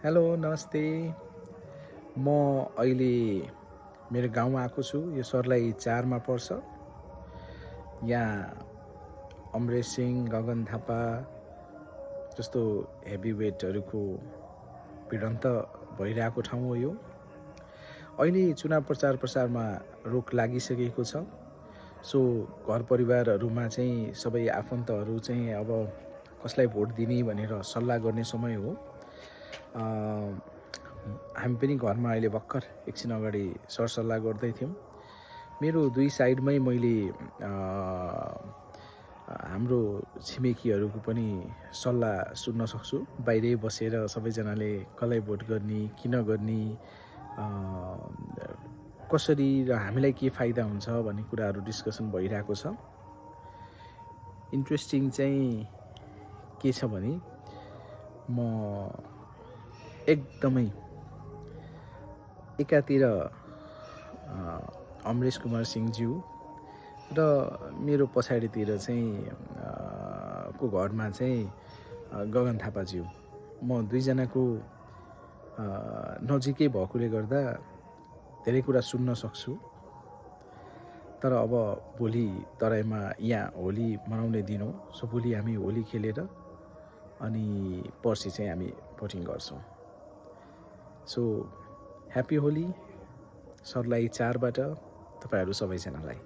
Hello नमस्ते। म अहिले मेरो गाउँमा आएको छु। यो सर्लाही 4 मा पर्छ। यहाँ अमरेश सिंह, गगन थापा जस्तो हेभी वेटहरूको भिडन्त भइरहेको ठाउँ हो यो। अहिले चुनाव प्रचार प्रसारमा रोक लागिसकेको छ। सो घर परिवारहरूमा चाहिँ सबै आफन्तहरू चाहिँ अब कसलाई भोट दिने भनेर सल्लाह गर्ने समय हो। हामी पनि घरमा अहिले भर्खर एकछिन अगाडि सरसल्लाह गर्दै थियौँ। मेरो दुई साइडमै मैले हाम्रो छिमेकीहरूको पनि सल्लाह सुन्न सक्छु। बाहिरै बसेर सबैजनाले कसलाई भोट गर्ने, किन गर्ने, कसरी र हामीलाई के फाइदा हुन्छ भन्ने कुराहरू डिस्कसन भइरहेको छ। इन्ट्रेस्टिङ चाहिँ के छ भने म एकदमै एकातिर अमरेश कुमार सिंहज्यू र मेरो पछाडितिर चाहिँ को घरमा चाहिँ गगन थापाज्यू, म दुईजनाको नजिकै भएकोले गर्दा धेरै कुरा सुन्न सक्छु। तर अब भोलि तराईमा यहाँ होली मनाउने दिन हो। सो भोलि हामी होली खेलेर अनि पर्सि चाहिँ हामी भोटिङ गर्छौँ। सो ह्याप्पी होली सर्लाही 4 बाट तपाईहरू सबैजनालाई।